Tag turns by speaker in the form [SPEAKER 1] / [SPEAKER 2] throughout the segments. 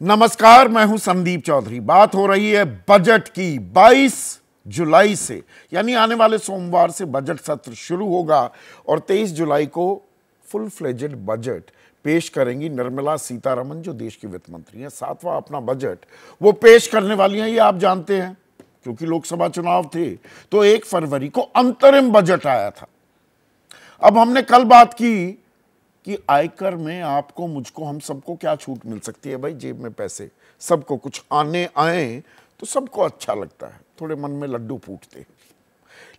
[SPEAKER 1] नमस्कार, मैं हूं संदीप चौधरी। बात हो रही है बजट की। 22 जुलाई से यानी आने वाले सोमवार से बजट सत्र शुरू होगा और 23 जुलाई को फुल फ्लेजेड बजट पेश करेंगी निर्मला सीतारमण, जो देश की वित्त मंत्री हैं। 7वां अपना बजट वो पेश करने वाली हैं, ये आप जानते हैं, क्योंकि लोकसभा चुनाव थे तो 1 फरवरी को अंतरिम बजट आया था। अब हमने कल बात की कि आयकर में आपको, मुझको, हम सबको क्या छूट मिल सकती है। भाई, जेब में पैसे सबको कुछ आने आए तो सबको अच्छा लगता है, थोड़े मन में लड्डू फूटते हैं।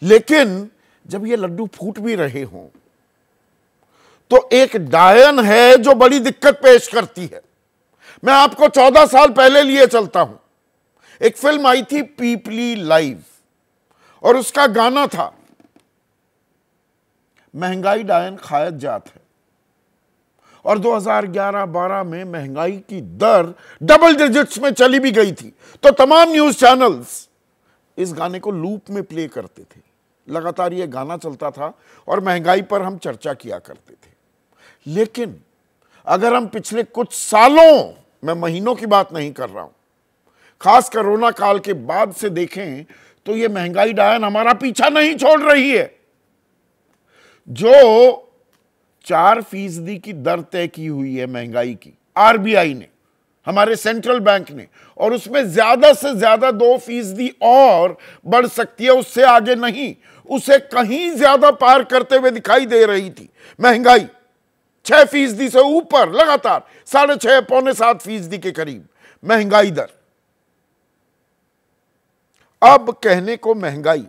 [SPEAKER 1] लेकिन जब ये लड्डू फूट भी रहे हों तो एक डायन है जो बड़ी दिक्कत पेश करती है। मैं आपको 14 साल पहले लिए चलता हूं। एक फिल्म आई थी पीपली लाइव और उसका गाना था, महंगाई डायन खायत जात है। और 2011-12 में महंगाई की दर डबल डिजिट्स में चली भी गई थी तो तमाम न्यूज चैनल्स इस गाने को लूप में प्ले करते थे। लगातार ये गाना चलता था और महंगाई पर हम चर्चा किया करते थे। लेकिन अगर हम पिछले कुछ सालों, मैं महीनों की बात नहीं कर रहा हूं, खास कोरोना काल के बाद से देखें तो ये महंगाई डायन हमारा पीछा नहीं छोड़ रही है। जो 4% की दर तय की हुई है महंगाई की आरबीआई ने, हमारे सेंट्रल बैंक ने, और उसमें ज्यादा से ज्यादा 2% और बढ़ सकती है, उससे आगे नहीं, उसे कहीं ज्यादा पार करते हुए दिखाई दे रही थी महंगाई। 6% से ऊपर लगातार 6.5 पौने 7% के करीब महंगाई दर। अब कहने को महंगाई,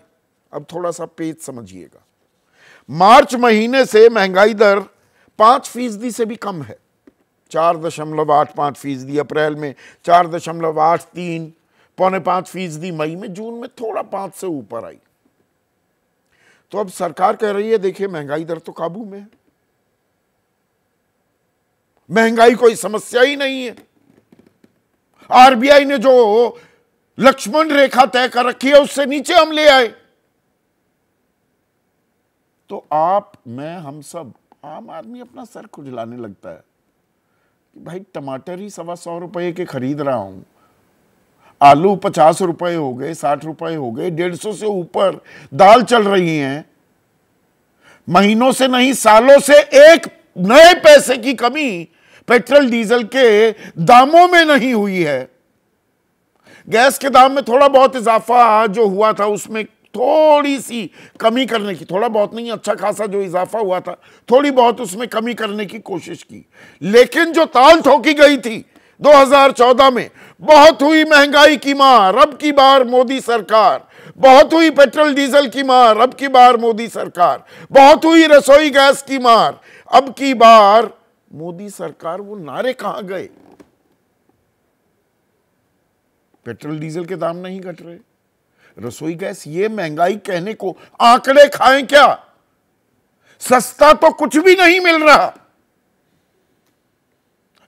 [SPEAKER 1] अब थोड़ा सा पेज समझिएगा। मार्च महीने से महंगाई दर 5% से भी कम है, 4.85%। अप्रैल में 4.83, पौने 5%। मई में, जून में थोड़ा 5 से ऊपर आई। तो अब सरकार कह रही है, देखिए महंगाई दर तो काबू में है, महंगाई कोई समस्या ही नहीं है। आरबीआई ने जो लक्ष्मण रेखा तय कर रखी है उससे नीचे हम ले आए। तो आप, मैं, हम सब, आम आदमी अपना सर खुजलाने लगता है कि भाई टमाटर ही 125 रुपए के खरीद रहा हूं, आलू 50 रुपए हो गए, 60 रुपए हो गए, 150 से ऊपर दाल चल रही हैं। महीनों से नहीं, सालों से एक नए पैसे की कमी पेट्रोल डीजल के दामों में नहीं हुई है। गैस के दाम में थोड़ा बहुत इजाफा जो हुआ था उसमें थोड़ी सी कमी करने की, थोड़ा बहुत नहीं, अच्छा खासा जो इजाफा हुआ था, थोड़ी बहुत उसमें कमी करने की कोशिश की। लेकिन जो ताल ठोकी गई थी 2014 में, बहुत हुई महंगाई की मार, अब की बार मोदी सरकार। बहुत हुई पेट्रोल डीजल की मार, अब की बार मोदी सरकार। बहुत हुई रसोई गैस की मार, अब की बार मोदी सरकार। वो नारे कहां गए? पेट्रोल डीजल के दाम नहीं घट रहे, रसोई गैस, ये महंगाई कहने को आंकड़े खाएं क्या? सस्ता तो कुछ भी नहीं मिल रहा,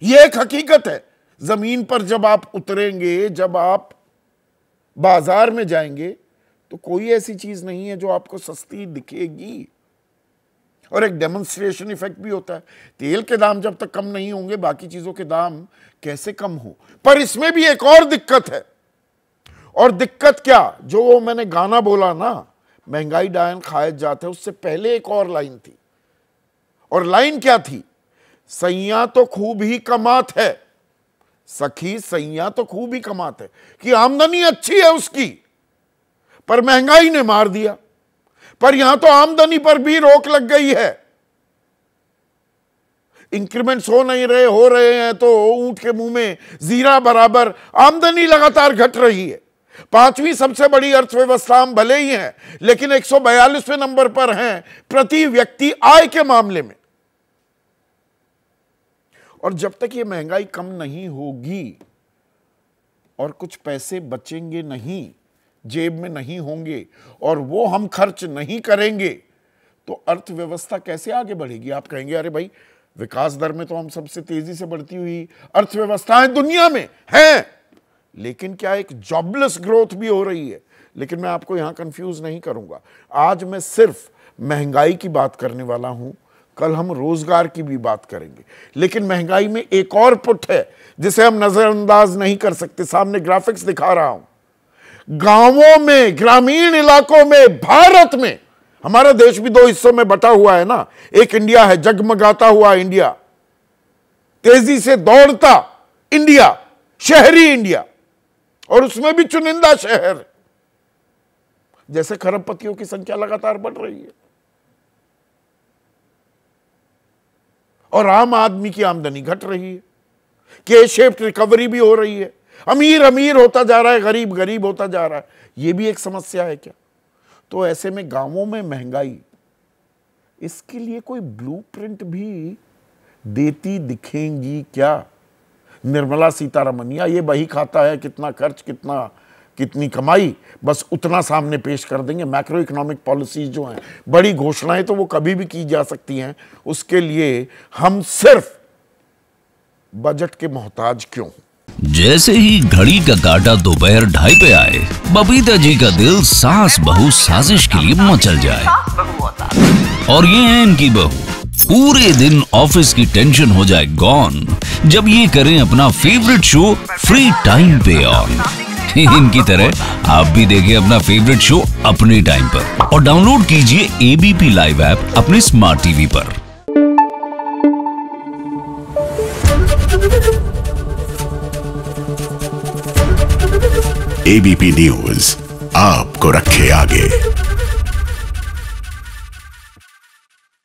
[SPEAKER 1] यह एक हकीकत है। जमीन पर जब आप उतरेंगे, जब आप बाजार में जाएंगे तो कोई ऐसी चीज नहीं है जो आपको सस्ती दिखेगी। और एक डेमोन्स्ट्रेशन इफेक्ट भी होता है। तेल के दाम जब तक कम नहीं होंगे, बाकी चीजों के दाम कैसे कम हो? पर इसमें भी एक और दिक्कत है। और दिक्कत क्या? जो मैंने गाना बोला ना, महंगाई डायन खायत जाते, उससे पहले एक और लाइन थी। और लाइन क्या थी? सैया तो खूब ही कमात है, सखी सैया तो खूब ही कमात है, कि आमदनी अच्छी है उसकी, पर महंगाई ने मार दिया। पर यहां तो आमदनी पर भी रोक लग गई है। इंक्रीमेंट्स हो नहीं रहे, हो रहे हैं तो ऊंट के मुंह में जीरा बराबर। आमदनी लगातार घट रही है। 5वीं सबसे बड़ी अर्थव्यवस्था हम भले ही हैं, लेकिन 142वें नंबर पर हैं प्रति व्यक्ति आय के मामले में। और जब तक ये महंगाई कम नहीं होगी और कुछ पैसे बचेंगे नहीं, जेब में नहीं होंगे, और वो हम खर्च नहीं करेंगे, तो अर्थव्यवस्था कैसे आगे बढ़ेगी? आप कहेंगे, अरे भाई, विकास दर में तो हम सबसे तेजी से बढ़ती हुई अर्थव्यवस्थाएं दुनिया में हैं, लेकिन क्या एक जॉबलेस ग्रोथ भी हो रही है? लेकिन मैं आपको यहां कंफ्यूज नहीं करूंगा। आज मैं सिर्फ महंगाई की बात करने वाला हूं, कल हम रोजगार की भी बात करेंगे। लेकिन महंगाई में एक और पुट है जिसे हम नजरअंदाज नहीं कर सकते। सामने ग्राफिक्स दिखा रहा हूं। गांवों में, ग्रामीण इलाकों में, भारत में, हमारा देश भी दो हिस्सों में बटा हुआ है ना। एक इंडिया है, जगमगाता हुआ इंडिया, तेजी से दौड़ता इंडिया, शहरी इंडिया, और उसमें भी चुनिंदा शहर। जैसे खरबपतियों की संख्या लगातार बढ़ रही है और आम आदमी की आमदनी घट रही है, के शेप्ड रिकवरी भी हो रही है। अमीर अमीर होता जा रहा है, गरीब गरीब होता जा रहा है। यह भी एक समस्या है क्या? तो ऐसे में गांवों में महंगाई, इसके लिए कोई ब्लूप्रिंट भी देती दिखेंगी क्या निर्मला सीतारमण? या ये वही खाता है, कितना खर्च, कितनी कमाई, बस उतना सामने पेश कर देंगे। मैक्रो इकोनॉमिक पॉलिसीज जो हैं, बड़ी घोषणाएं तो वो कभी भी की जा सकती हैं, उसके लिए हम सिर्फ बजट के मोहताज क्यों?
[SPEAKER 2] जैसे ही घड़ी का काटा दोपहर 2:30 पे आए, बबीता जी का दिल सास बहू साजिश के लिए मचल जाए। और ये है इनकी बहू, पूरे दिन ऑफिस की टेंशन हो जाए गॉन जब ये करें अपना फेवरेट शो फ्री टाइम पे ऑन। इनकी तरह आप भी देखिए अपना फेवरेट शो अपने टाइम पर और डाउनलोड कीजिए एबीपी लाइव ऐप अपने स्मार्ट टीवी पर।
[SPEAKER 3] एबीपी न्यूज आपको रखे आगे।